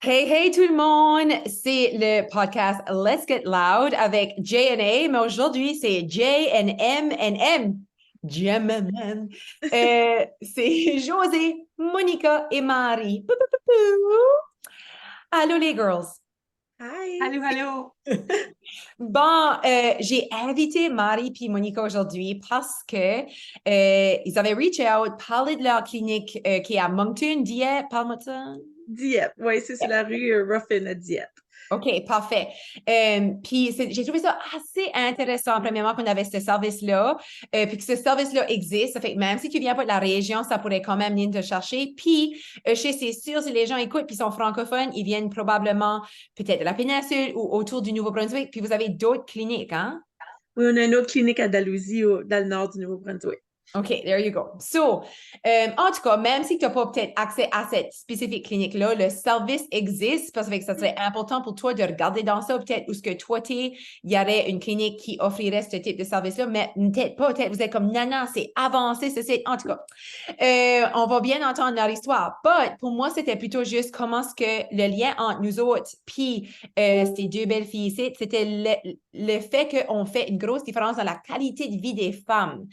Hey, hey tout le monde! C'est le podcast Let's Get Loud avec J&A, mais aujourd'hui c'est J&M. JMM. C'est José, Monica et Marie. Pou, pou, pou, pou. Allô les girls! Hi! Allô, allô. Bon, j'ai invité Marie puis Monica aujourd'hui parce que ils avaient reach out, parlé de leur clinique qui est à Moncton, Dieppe, parle-moi de ça. Dieppe, oui, c'est sur la rue Ruffin à Dieppe. OK, parfait. Puis j'ai trouvé ça assez intéressant, premièrement, qu'on avait ce service-là, puis que ce service-là existe. Ça fait que même si tu viens pas de la région, ça pourrait quand même venir te chercher. Puis, c'est sûr, si les gens écoutent puis sont francophones, ils viennent probablement peut-être de la péninsule ou autour du Nouveau-Brunswick. Puis vous avez d'autres cliniques, hein? Oui, on a une autre clinique à Dalhousie, dans le nord du Nouveau-Brunswick. OK, there you go. So, en tout cas, même si tu n'as pas peut-être accès à cette spécifique clinique-là, le service existe parce que ça serait important pour toi de regarder dans ça, peut-être où ce que toi t'es, il y aurait une clinique qui offrirait ce type de service-là, mais peut-être pas, peut-être vous êtes comme, non, c'est avancé, ceci. En tout cas, on va bien entendre leur histoire. But pour moi, c'était plutôt juste comment est-ce que le lien entre nous autres puis ces deux belles filles ici, c'était le fait qu'on fait une grosse différence dans la qualité de vie des femmes.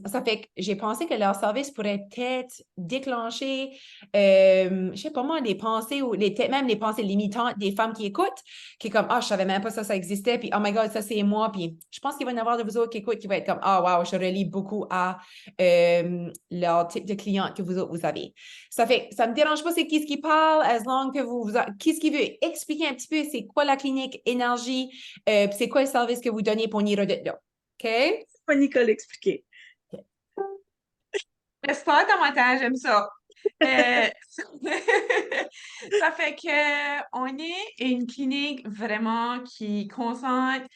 Ça fait que j'ai pensé que leur service pourrait peut-être déclencher, je sais pas moi, des pensées ou même les pensées limitantes des femmes qui écoutent, qui est comme, ah, je savais même pas ça existait, puis oh my God, ça c'est moi, puis je pense qu'il va y en avoir de vous autres qui écoutent qui vont être comme, ah, wow, je relie beaucoup à leur type de client que vous autres, vous avez. Ça fait, ça me dérange pas c'est qui ce qui parle, as long que qui ce qui veut expliquer un petit peu c'est quoi la clinique énergie, puis c'est quoi le service que vous donnez pour y redire là. OK? Pas Nicole expliquer. J'espère ton matin, j'aime ça. Ça fait que on est une clinique vraiment qui concentre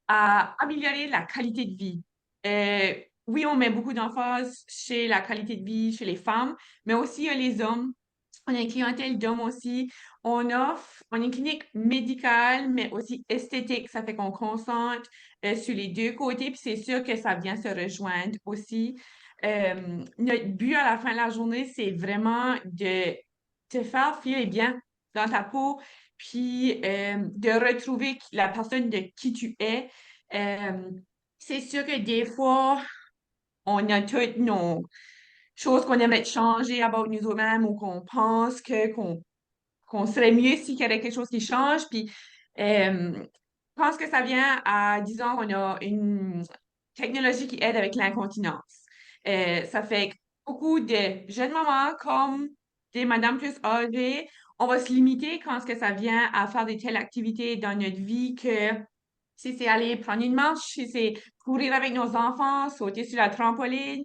à améliorer la qualité de vie. Oui, on met beaucoup d'emphase chez la qualité de vie chez les femmes, mais aussi les hommes. On a une clientèle d'hommes aussi. On a une clinique médicale, mais aussi esthétique. Ça fait qu'on concentre sur les deux côtés, puis c'est sûr que ça vient se rejoindre aussi. Notre but à la fin de la journée, c'est vraiment de te faire filer bien dans ta peau, puis de retrouver la personne de qui tu es. Euh, c'est sûr que des fois, on a toutes nos choses qu'on aimerait changer about nous mêmes ou qu'on pense qu'on serait mieux s'il y avait quelque chose qui change. Puis, je pense que ça vient à, disons, on a une technologie qui aide avec l'incontinence. Ça fait que beaucoup de jeunes mamans comme des madames plus âgées, on va se limiter quand ce que ça vient à faire des telles activités dans notre vie que si c'est aller prendre une marche, si c'est courir avec nos enfants, sauter sur la trampoline,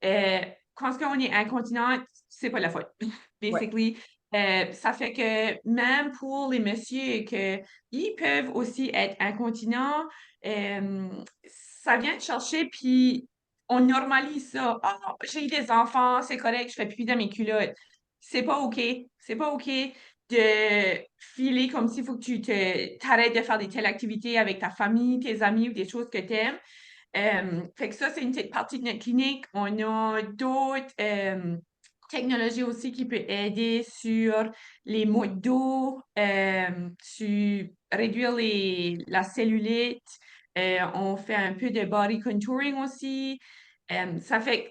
euh, quand on est incontinent, c'est pas la faute. Ouais. Basically, ça fait que même pour les messieurs que ils peuvent aussi être incontinents, ça vient de chercher puis on normalise ça. Ah, j'ai eu des enfants, c'est correct, je fais pipi dans mes culottes. C'est pas OK. C'est pas OK de filer comme s'il faut que t'arrêtes de faire des telles activités avec ta famille, tes amis ou des choses que t'aimes. Fait que ça, c'est une petite partie de notre clinique. On a d'autres technologies aussi qui peuvent aider sur les maux de dos, sur réduire la cellulite. On fait un peu de body contouring aussi. Ça fait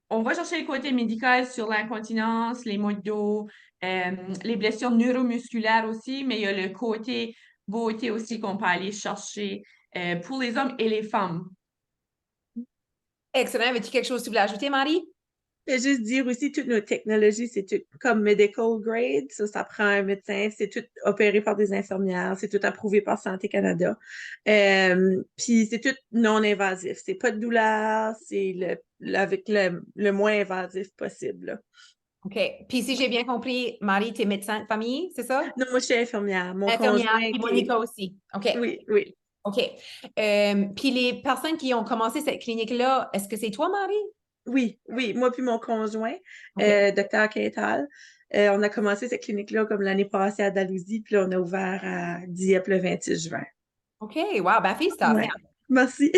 on va chercher le côté médical sur l'incontinence, les maux de dos, les blessures neuromusculaires aussi, mais il y a le côté beauté aussi qu'on peut aller chercher pour les hommes et les femmes. Excellent. Avais-tu quelque chose que tu voulais ajouter, Marie? Je vais juste dire aussi, toutes nos technologies, c'est tout comme medical grade. Ça prend un médecin. C'est tout opéré par des infirmières. C'est tout approuvé par Santé Canada. Puis c'est tout non-invasif. C'est pas de douleur. C'est avec le moins invasif possible, là. OK. Puis si j'ai bien compris, Marie, tu es médecin de famille, c'est ça? Non, moi, je suis infirmière. Mon Infirmière, conjoint puis qui est... Monica aussi. OK. Oui, oui. OK. Puis les personnes qui ont commencé cette clinique-là, est-ce que c'est toi, Marie? Oui, oui, moi puis mon conjoint, OK. docteur Quintal, on a commencé cette clinique-là comme l'année passée à Dalhousie, puis là, on a ouvert à Dieppe le 26 juin. OK. Wow, ben félicitations. Ouais, merci.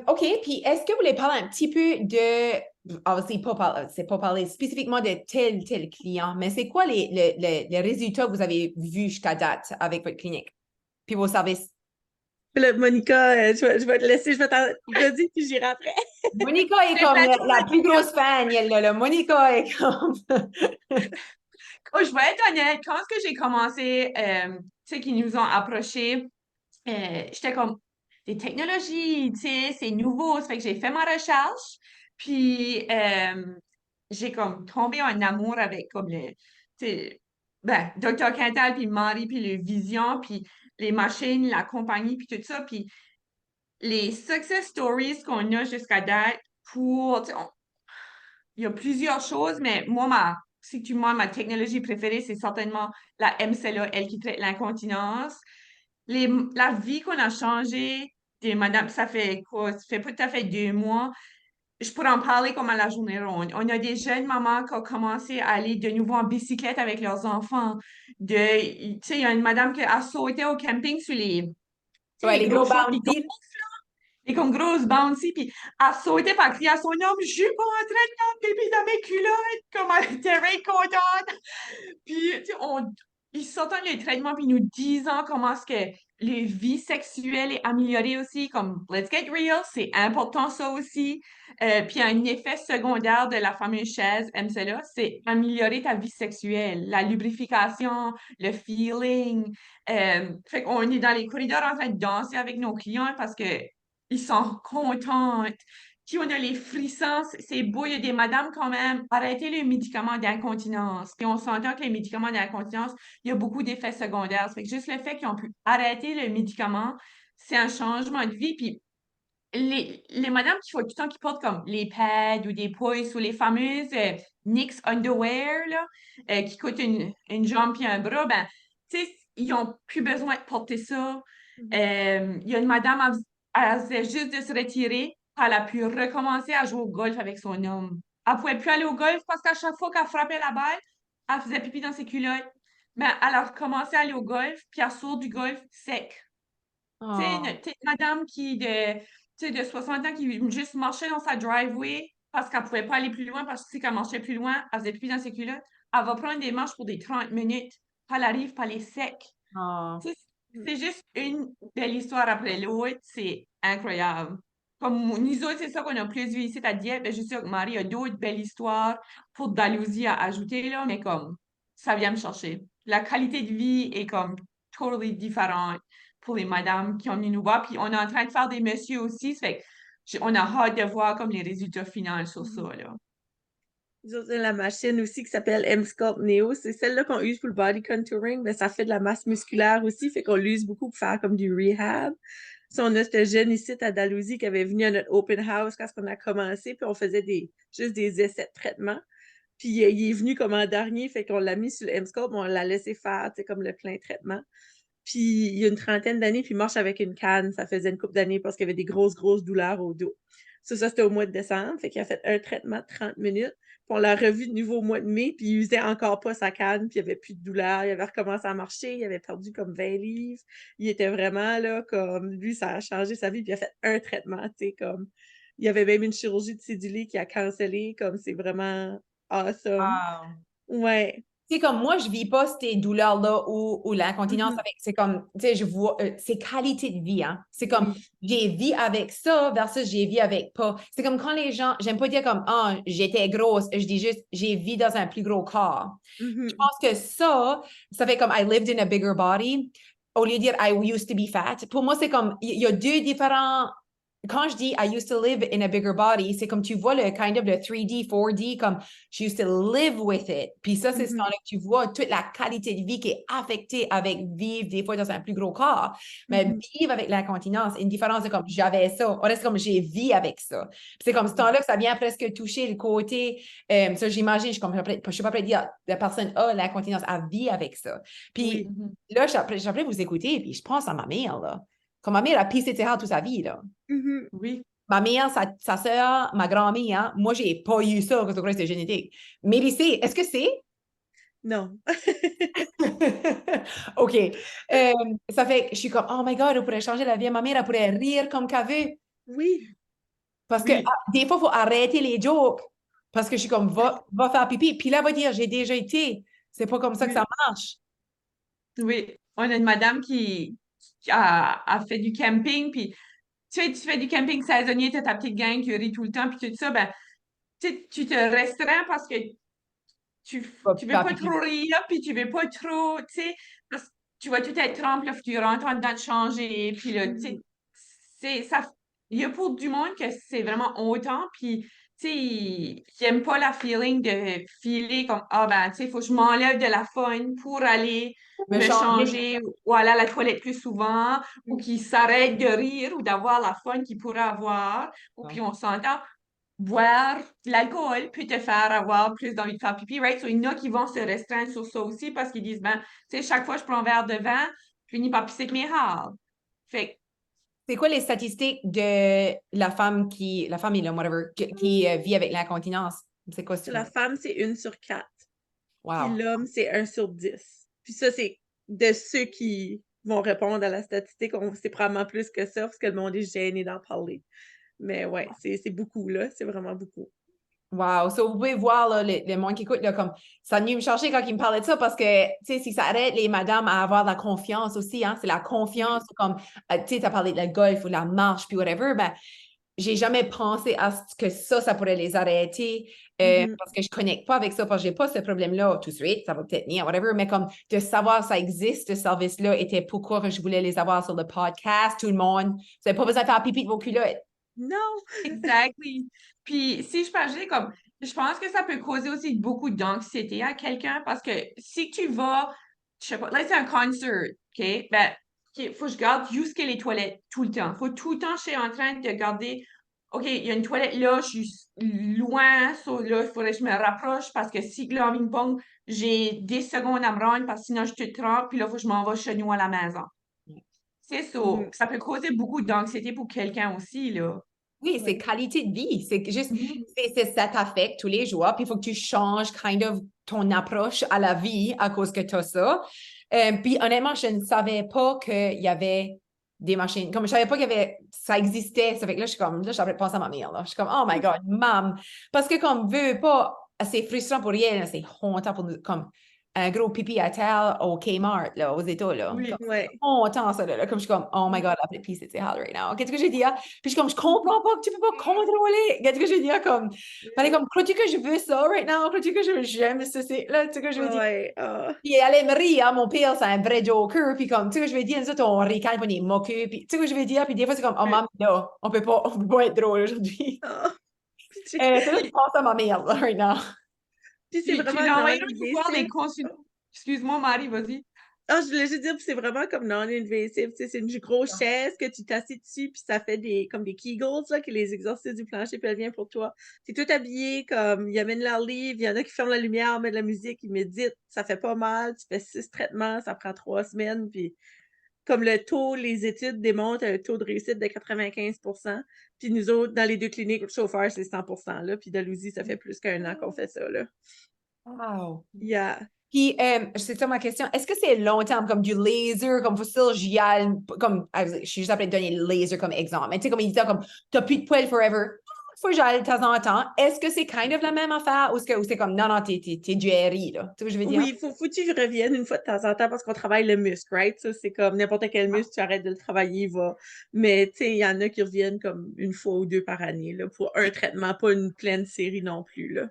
OK. Puis est-ce que vous voulez parler un petit peu de c'est pas parler spécifiquement de tel client, mais c'est quoi les résultats que vous avez vus jusqu'à date avec votre clinique? Puis vos services? Puis là, Monica, je vais te laisser, vas-y, puis j'irai après. Monica est C'est comme peut-être la plus Monica. grosse fan, elle, là. Monica est comme... Oh, je vais être honnête, quand est-ce que j'ai commencé, tu sais, qu'ils nous ont approchés, j'étais comme, des technologies, tu sais, c'est nouveau. Ça fait que j'ai fait ma recherche, puis j'ai comme tombé en amour avec comme le, tu sais, ben, Dr. Quintal, puis Marie, puis le Vision, puis les machines, la compagnie, puis tout ça, puis les success stories qu'on a jusqu'à date pour, tu sais, il y a plusieurs choses, mais moi, ma technologie préférée, c'est certainement la MCLA, elle qui traite l'incontinence. La vie qu'on a changée des madame, ça fait quoi? Ça fait pas tout à fait 2 mois. Je pourrais en parler comme à la journée ronde. On a des jeunes mamans qui ont commencé à aller de nouveau en bicyclette avec leurs enfants. Tu sais, il y a une madame qui a sauté au camping sur tu sais, Ouais, les les gros gros choses qui bounty. et comme grosse bouncy, puis elle sautait par crier à son homme, je suis pas en train de mettre pipi dans mes culottes, comme elle était bien contente. Puis, tu sais, ils sortent les traitements, puis ils nous disent comment est-ce que les vies sexuelles est améliorée aussi, comme let's get real, c'est important ça aussi. Puis un effet secondaire de la fameuse chaise MCLA, c'est améliorer ta vie sexuelle, la lubrification, le feeling. Fait qu'on est dans les corridors en train de danser avec nos clients parce que ils sont contents. Puis on a les frissons, c'est beau, il y a des madames quand même, arrêtez les médicaments d'incontinence. Puis on s'entend que les médicaments d'incontinence, il y a beaucoup d'effets secondaires. Ça fait que juste le fait qu'ils ont pu arrêter le médicament, c'est un changement de vie. Puis les madames qui font tout le temps, qui portent comme les pads ou des poils ou les fameuses Nix Underwear, là, qui coûtent une jambe puis un bras, ben, tu sais, ils n'ont plus besoin de porter ça. Il y a une madame, elle faisait juste de se retirer, elle a pu recommencer à jouer au golf avec son homme. Elle ne pouvait plus aller au golf parce qu'à chaque fois qu'elle frappait la balle, elle faisait pipi dans ses culottes. Mais elle a recommencé à aller au golf, puis elle sort du golf sec. Tu sais, Oh. madame tu sais, de 60 ans qui juste marchait dans sa driveway parce qu'elle pouvait pas aller plus loin, parce que si elle marchait plus loin, elle faisait plus dans ses culottes. Elle va prendre des marches pour des 30 minutes. Puis elle arrive, puis elle est sec. Oh. Tu sais, c'est juste une belle histoire après l'autre. C'est incroyable. Comme nous autres, c'est ça qu'on a plus vu ici, ta diète. Ben, je suis sûre que Marie a d'autres belles histoires pour Dalhousie à ajouter, là, mais comme ça vient me chercher. La qualité de vie est comme totally différente pour les madames qui ont venu nous voir. Puis on est en train de faire des messieurs aussi. Ça fait que on a hâte de voir comme les résultats finaux sur ça, là. Nous autres, on a la machine aussi qui s'appelle M-Sculpt Neo. C'est celle-là qu'on use pour le body contouring, mais ça fait de la masse musculaire aussi, fait qu'on l'use beaucoup pour faire comme du rehab. Si on a ce jeune ici à Dalhousie qui avait venu à notre open house quand on a commencé, puis on faisait juste des essais de traitement. Puis il est venu comme en dernier, fait qu'on l'a mis sur le M-Sculpt, on l'a laissé faire, tu sais, comme le plein traitement. Puis il y a une trentaine d'années, puis il marche avec une canne. Ça faisait une couple d'années parce qu'il y avait des grosses douleurs au dos. Ça, c'était au mois de décembre. Fait qu'il a fait un traitement de 30 minutes. Puis on l'a revu de nouveau au mois de mai, puis il usait encore pas sa canne, puis il n'y avait plus de douleur. Il avait recommencé à marcher, il avait perdu comme 20 livres. Il était vraiment là, comme lui, ça a changé sa vie, puis il a fait un traitement, tu sais, comme. Il y avait même une chirurgie de cédulé qui a cancellé, comme c'est vraiment awesome. Wow. Ouais. C'est comme moi, je vis pas ces douleurs-là ou l'incontinence Mhm. avec, c'est comme, tu sais, je vois, c'est qualité de vie, hein. C'est comme, Oui. j'ai vie avec ça versus j'ai vie avec pas. C'est comme quand les gens, j'aime pas dire comme, ah, j'étais grosse, je dis juste, j'ai vie dans un plus gros corps. Je Mhm. pense que ça fait comme, I lived in a bigger body, au lieu de dire, I used to be fat. Pour moi, c'est comme, il y a deux différents. Quand je dis I used to live in a bigger body, c'est comme tu vois le kind of le 3D, 4D, comme je used to live with it. Puis ça, c'est ce Mhm. temps-là que tu vois toute la qualité de vie qui est affectée avec vivre des fois dans un plus gros corps. Mais Mhm. vivre avec l'incontinence, une différence de comme j'avais ça. On reste comme j'ai vie avec ça. Puis c'est comme ce temps-là que ça vient presque toucher le côté. Ça, j'imagine, je suis pas prête à dire la personne a l'incontinence, a vie avec ça. Puis Oui. Mhm. là, j'aimerais vous écouter, puis je pense à ma mère, là. Comme ma mère a pissé terre toute sa vie, là. Mhm. Oui. Ma mère, sa soeur, ma grand-mère, moi, j'ai pas eu ça parce que c'est génétique. Mais c'est, est-ce que c'est? Non. OK. Ça fait que je suis comme, oh my God, on pourrait changer la vie à ma mère, elle pourrait rire comme qu'elle veut. Oui. Parce que Oui. des fois, il faut arrêter les jokes. Parce que je suis comme, va faire pipi. Puis là, elle va dire, j'ai déjà été. C'est pas comme ça que Oui. ça marche. Oui. On a une madame qui a fait du camping, puis tu fais du camping saisonnier, tu as ta petite gang qui rit tout le temps, puis tout ça, ben, tu te restreins parce que tu, Va tu veux faire pas pipi. trop rire, puis tu veux pas trop, tu sais, parce que tu vas tout être trempe, là, puis tu rentres en dedans de changer, puis là, tu sais, c'est, ça, il y a pour du monde que c'est vraiment autant, puis, tu sais, ils n'aiment pas la feeling de filer comme, ah ben, tu sais, il faut que je m'enlève de la fun pour aller Me me changer. changer ou aller à la toilette plus souvent, ou qu'ils s'arrêtent de rire ou d'avoir la fun qu'ils pourraient avoir, ou puis on s'entend, boire de l'alcool peut te faire avoir plus d'envie de faire pipi, right? So, il y en a qui vont se restreindre sur ça aussi parce qu'ils disent, ben, tu sais, chaque fois que je prends un verre de vin, je finis par pisser avec mes râles. Fait que C'est quoi les statistiques de la famille, là, whatever, qui vit avec l'incontinence? C'est quoi, La femme, c'est 1/4. Puis Wow. l'homme, c'est 1/10. Puis ça, c'est de ceux qui vont répondre à la statistique. C'est probablement plus que ça, parce que le monde est gêné d'en parler. Mais ouais, c'est beaucoup, là. C'est vraiment beaucoup. Wow. So, vous pouvez voir, là, le monde qui écoute, là, comme, ça a venu me chercher quand il me parlait de ça parce que, tu sais, si ça aide les madames à avoir de la confiance aussi, hein, c'est la confiance, comme, tu sais, tu as parlé de la golf ou de la marche, puis whatever, ben, j'ai jamais pensé à ce que ça pourrait les arrêter parce que je ne connecte pas avec ça, parce que je n'ai pas ce problème-là tout de suite, ça va peut-être venir, whatever, mais comme de savoir ça existe, ce service-là, était pourquoi je voulais les avoir sur le podcast, tout le monde. Vous n'avez pas besoin de faire pipi de vos culottes. Non! exactly. Puis si je parlais comme, je pense que ça peut causer aussi beaucoup d'anxiété à quelqu'un parce que si tu vas, je sais pas, là c'est un concert, OK? Ben, OK, faut que je garde jusqu'à les toilettes tout le temps. Faut tout le temps, je suis en train de garder, OK, il y a une toilette là, je suis loin, so là, il faudrait que je me rapproche parce que si là, en ping-pong, j'ai 10 secondes à me rendre parce que sinon je te trempe, puis là, il faut que je m'en vais chez nous à la maison. C'est ça. Mhm. Ça peut causer beaucoup d'anxiété pour quelqu'un aussi, là. Oui, c'est Ouais. qualité de vie. C'est juste, Mhm. ça t'affecte tous les jours. Puis il faut que tu changes kind of ton approche à la vie à cause que tu as ça. Puis honnêtement, je ne savais pas qu'il y avait des machines. Comme je savais pas qu'il y avait, ça existait. Ça fait que là, je suis comme, là, j'avais pensé à ma mère. Là. Je suis comme, oh my God, mam. Parce que comme, veut pas, c'est frustrant pour elle, c'est hontant pour nous. Comme, un gros pipi à terre au Kmart, là, aux États, là. Oui. Comme, Ouais. hontant, ça, là. Comme je suis comme, oh my God, la petite pisse, c'est hell right now. Qu'est-ce que j'ai dit? Puis je suis comme, je comprends pas que tu peux pas contrôler. Qu'est-ce que je veux dire? Comme, fallait comme, crois-tu que je veux ça right now? Crois-tu que j'aime ceci? Là, tu sais que je veux dire? Ouais. Ah. Puis elle aime rire, hein, mon père, c'est un vrai joker. Puis comme, tu sais que je veux dire, nous autres, on ricane, puis on est moqueux. Puis tu sais que je veux dire? Puis des fois, c'est comme, oh, maman, là, on peut pas être drôle aujourd'hui. Ah. Puis, C'est là que je pense à ma mère, là, right now. puis c'est Tu vraiment l'as envoyé l'autre pour voir des non-invasif. consultations. Excuse-moi, Marie, vas-y. Ah, je voulais juste dire, puis c'est vraiment comme non-invasif. Tu sais, c'est une grosse chaise que tu t'assieds dessus, puis ça fait comme des Kegels, là, qui les exercices du plancher pelvien pour toi. T'es tout habillé, comme, ils amènent leur livre, il y en a qui ferment la lumière, mettent de la musique, ils méditent, ça fait pas mal, tu fais 6 traitements, ça prend 3 semaines, puis comme le taux, les études démontrent un taux de réussite de 95%. Puis nous autres, dans les 2 cliniques, le chauffeur, c'est 100%, là, puis Dalhousie, ça fait plus qu'1 an qu'on fait ça, là. Wow. Yeah. Puis, c'est ça ma question. Est-ce que c'est long terme, comme du laser, comme facile, j'y aille, comme, je suis juste après de donner le laser comme exemple. Mais tu sais, comme il dit, comme, t'as plus de poils forever. Faut que j'aille de temps en temps. Est-ce que c'est kind of la même affaire ou c'est comme, non, non, t'es Jerry, là. Tu sais ce que je veux dire? Oui, faut que tu reviennes une fois de temps en temps parce qu'on travaille le muscle, right? Ça, c'est comme n'importe quel muscle, tu arrêtes de le travailler, il va. Mais, tu sais, il y en a qui reviennent comme une fois ou deux par année, là, pour un traitement, pas une pleine série non plus, là.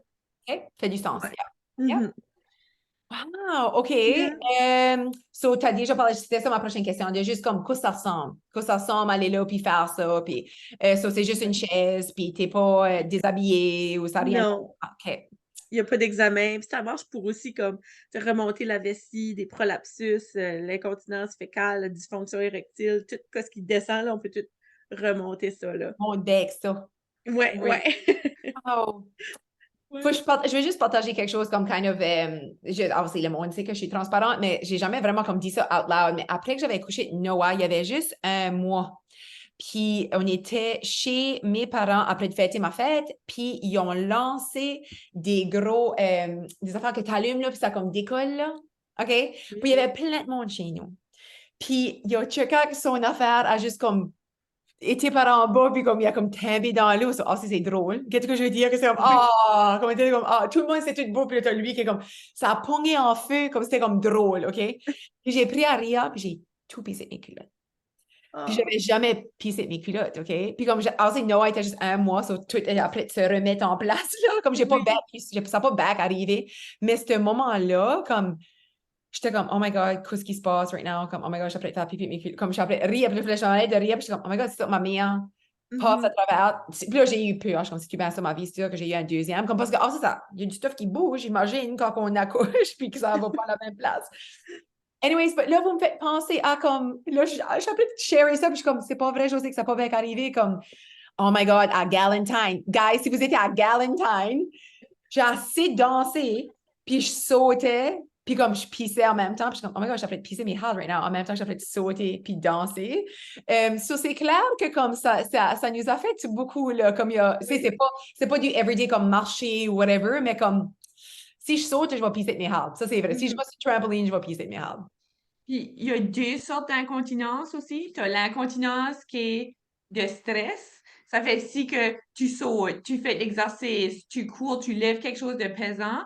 OK, fait du sens. Ouais. Yeah. Mhm. Wow, OK. Yeah. So, tu as déjà parlé, c'était ça ma prochaine question, de juste comme, quoi ça ressemble? Quoi ça ressemble, aller là, puis faire ça, puis, so, c'est juste une chaise, puis t'es pas déshabillé, ou ça n'a rien. Non, OK. il n'y a pas d'examen. Puis ça marche pour aussi comme te remonter la vessie, des prolapsus, l'incontinence fécale, la dysfonction érectile, tout ce qui descend, là, on peut tout remonter ça, là. Mon deck, ça. Ouais, Oui. ouais. Wow. Ouais. Je vais juste partager quelque chose comme kind of, obviously, le monde sait que je suis transparente, mais j'ai jamais vraiment comme dit ça out loud. Mais après que j'avais couché de Noah, il y avait juste un mois. Puis on était chez mes parents après de fêter ma fête, puis ils ont lancé des gros, des affaires que tu allumes, là, puis ça comme décolle, là. OK? Puis il y avait plein de monde chez nous. Puis il y a chacun son affaire à juste comme était par en bas, puis comme il a comme tombé dans l'eau. Ah, c'est drôle. Qu'est-ce que je veux dire? Que c'est comme, ah, comme, comme, ah, tout le monde, c'est tout beau, puis là, t'as lui qui est comme, ça a pogné en feu, comme c'était comme drôle, OK? Puis j'ai pris Aria, puis j'ai tout pissé mes culottes. Puis Ah, j'avais jamais pissé mes culottes, OK? Puis comme, also, Noah était juste un mois, so tout après de se remettre en place, là, comme j'ai pas oui. back, ça n'a pas back arrivé. Mais ce moment-là, comme, j'étais comme, oh my God, qu'est-ce qui se passe right now? Comme, oh my God, j'ai faire pipi, mais comme j'appelais rire, puis là, j'en de rire, puis j'étais comme, oh my God, c'est ça, ma meilleure passe à Mhm. travers. Puis là, j'ai eu peur. Je me suis dit, ben, ça, ma vie, c'est sûr que j'ai eu un deuxième. Comme parce que, oh, c'est ça, il y a du stuff qui bouge, j'imagine, quand on accouche, puis que ça va pas à la même place. Anyways, but là, vous me faites penser à comme, là, je suis en train de share ça, puis je suis comme, c'est pas vrai, je sais que ça peut pas bien arriver, comme, oh my God, à Galentine. Guys, si vous étiez à Galentine, j'ai assez dansé, puis je sautais, puis comme je pissais en même temps, puis je suis comme, oh my God, j'ai fait pisser mes halls right now, en même temps que j'ai fait sauter puis danser. So c'est clair que comme ça nous affecte beaucoup, là, comme il y a, Oui. c'est pas du everyday comme marcher ou whatever, mais comme si je saute, je vais pisser de mes halls. Ça, c'est vrai. Si je Mhm. vais sur le trampoline, je vais pisser de mes halls. Puis, il y a deux sortes d'incontinence aussi. Tu as l'incontinence qui est de stress. Ça fait si que tu sautes, tu fais de l'exercice, tu cours, tu lèves quelque chose de pesant.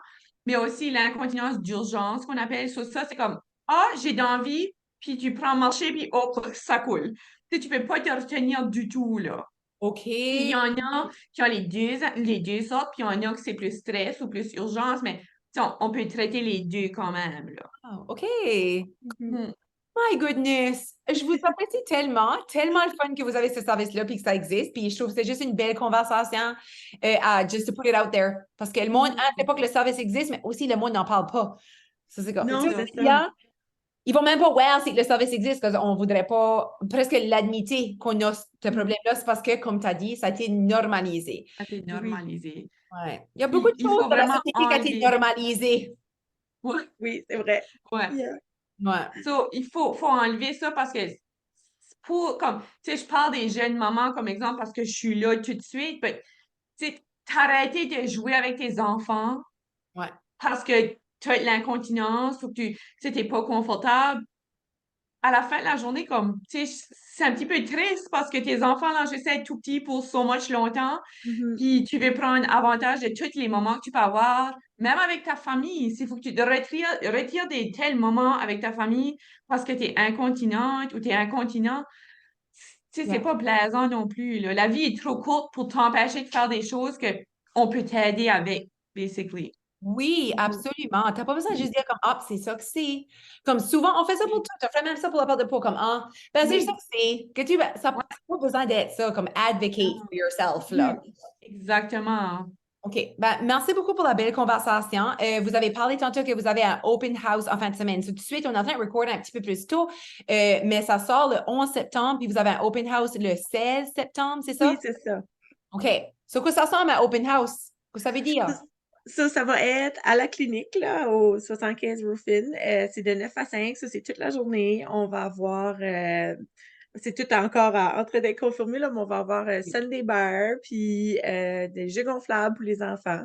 Mais aussi l'incontinence d'urgence qu'on appelle. Ça, c'est comme, ah, j'ai d'envie, puis tu prends marcher, puis hop, ça coule. Tu peux pas te retenir du tout, là. Puis il y OK. en a qui ont les deux sortes, puis il y en a qui c'est plus stress ou plus urgence, mais tu sais, on peut traiter les deux quand même, là. Ah, OK. Mhm. Hmm. My goodness, je vous apprécie tellement, tellement le fun que vous avez ce service-là puis que ça existe. Puis je trouve que c'est juste une belle conversation à just to put it out there. Parce que le monde, Mhm. c'est pas que le service existe, mais aussi le monde n'en parle pas. Ça, c'est comme, tu C'est Non, sais, ça. c'est il y ça. a- ils vont même pas voir si le service existe parce qu'on voudrait pas presque l'admiter qu'on a ce Mhm. problème-là. C'est parce que, comme tu as dit, ça a été normalisé. Ça s'est Oui, normalisé. Ouais. Il y a beaucoup Puis, de il choses faut dans la vraiment société qui a été enlever. normalisées. Ouais, oui, c'est vrai. ouais. Yeah. Ouais. So, il faut enlever ça parce que pour, comme, tu sais, je parle des jeunes mamans comme exemple parce que je suis là tout de suite. Mais, tu sais, t'arrêter de jouer avec tes enfants Ouais. parce que tu as de l'incontinence ou que tu sais, t'es pas confortable. À la fin de la journée, comme, tu sais, c'est un petit peu triste parce que tes enfants, là, je sais, être tout petits pour so much longtemps. Mhm. Puis tu veux prendre avantage de tous les moments que tu peux avoir, même avec ta famille. S'il faut que tu te retires des tels moments avec ta famille parce que tu es incontinente ou tu es incontinent, tu sais, c'est Ouais. pas plaisant non plus, là. La vie est trop courte pour t'empêcher de faire des choses que on peut t'aider avec, basically. Oui, Mhm. absolument. T'as pas besoin de juste dire comme, ah, c'est ça que c'est. Comme souvent, on fait ça pour Oui. tout. On fait même ça pour la perte de peau, comme, ah, ben, c'est ça Oui. que c'est. Que tu, ben, ça n'a Ouais. pas besoin d'être ça, comme advocate for Non. yourself, là. Mhm. Exactement. OK. Ben, merci beaucoup pour la belle conversation. Vous avez parlé tantôt que vous avez un open house en fin de semaine. So, tout de suite, on est en train de recorder un petit peu plus tôt, mais ça sort le 11 septembre, puis vous avez un open house le 16 septembre, c'est ça? Oui, c'est ça. OK. So, quoi ça ressemble à open house? Qu'est-ce que ça veut dire? Ça va être à la clinique, là, au 75 Ruffin. C'est de 9 à 5, ça, c'est toute la journée. On va avoir, c'est tout encore en train d'être confirmé, là, mais on va avoir Sunday Bar, puis des jeux gonflables pour les enfants.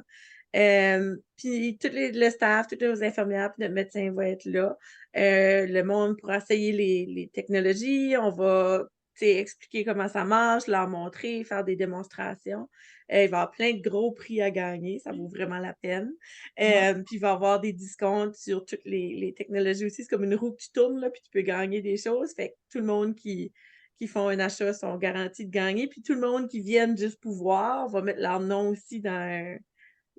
Puis le staff, toutes les infirmières, puis notre médecin va être là. Le monde pourra essayer les technologies. On va, tu sais, expliquer comment ça marche, leur montrer, faire des démonstrations. Il va y avoir plein de gros prix à gagner, ça vaut vraiment la peine. Ouais. Puis il va y avoir des discounts sur toutes les technologies aussi. C'est comme une roue que tu tournes, là, puis tu peux gagner des choses. Fait que tout le monde qui font un achat sont garantis de gagner. Puis tout le monde qui vient juste pour voir va mettre leur nom aussi dans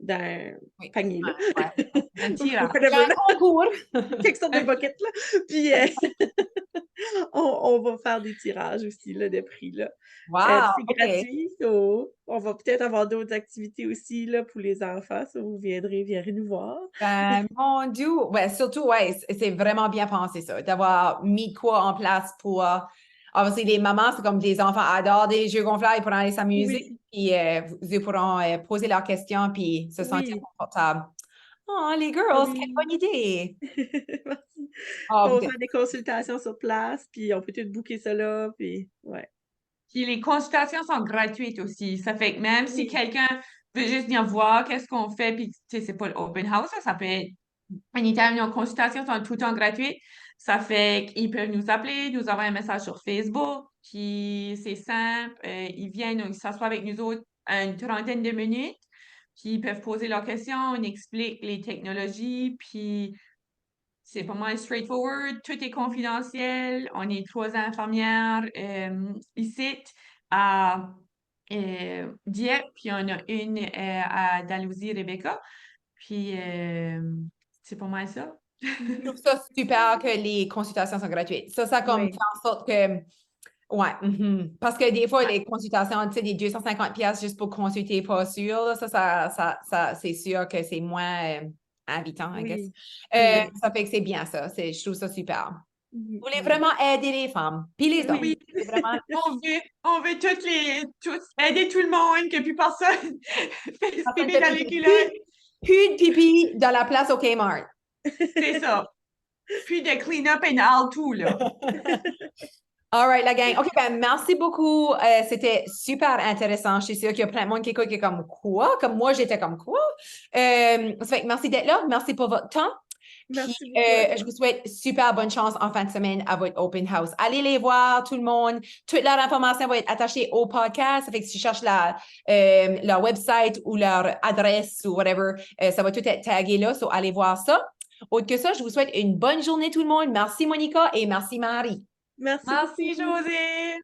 un Oui. panier, là. Ouais. Ouais. Un Il y a tirage. un Whatever, là. concours. Quelque sorte de Un- bucket, là. Puis on va faire des tirages aussi, là, de prix, là. Wow, C'est OK. gratuit, so, on va peut-être avoir d'autres activités aussi là, pour les enfants. Ça, vous viendrez nous voir. Ben, mon Dieu, ouais, surtout, ouais, c'est vraiment bien pensé ça, d'avoir mis quoi en place pour, obviously, les mamans, c'est comme les enfants adorent des jeux gonflables, ils pourront aller s'amuser, Oui, puis ils pourront poser leurs questions, puis se sentir oui, confortables. Oh, les girls, quelle oui. bonne idée! Merci. Oh, On vous va êtes... faire des consultations sur place, puis on peut tout booker ça là, puis ouais. Puis les consultations sont gratuites aussi. Ça fait que même si Oui, quelqu'un veut juste venir voir qu'est-ce qu'on fait, puis tu sais, c'est pas l'open house, ça peut être anytime, nos consultations sont tout le temps gratuites. Ça fait qu'ils peuvent nous appeler, nous envoyer un message sur Facebook, puis c'est simple. Ils viennent, ils s'assoient avec nous autres une trentaine de minutes, puis ils peuvent poser leurs questions, on explique les technologies, puis c'est pas mal straightforward, tout est confidentiel. On est 3 infirmières ici à Dieppe, puis on a une à Dalhousie, Rebecca. Puis c'est pas mal ça. Je trouve ça super que les consultations sont gratuites. Ça comme Oui. fait en sorte que, ouais, parce que des fois, les consultations, tu sais, des 250$ juste pour consulter, pas sûr, là, c'est sûr que c'est moins invitant, I guess. Oui. Oui. Ça fait que c'est bien ça. Je trouve ça super. Mhm. Vous voulez Oui. vraiment aider les femmes, puis les hommes. Oui, C'est vraiment on veut tous aider tout le monde, que plus personne fait parce pipi que dans les culottes. plus de pipi dans la place au Kmart. C'est ça. Plus de clean-up and all tout, là. All right, la gang. OK, ben merci beaucoup. C'était super intéressant. Je suis sûre qu'il y a plein de monde qui écoute qui est comme quoi? Comme moi, j'étais comme quoi? Ça fait que merci d'être là. Merci pour votre temps. Puis, Merci beaucoup à toi. je vous souhaite super bonne chance en fin de semaine à votre open house. Allez les voir, tout le monde. Toute leur information va être attachée au podcast. Ça fait que si tu cherches leur website ou leur adresse ou whatever, ça va tout être tagué là. So, allez voir ça. Autre que ça, je vous souhaite une bonne journée tout le monde. Merci Monica et merci Marie. Merci Merci, beaucoup. José.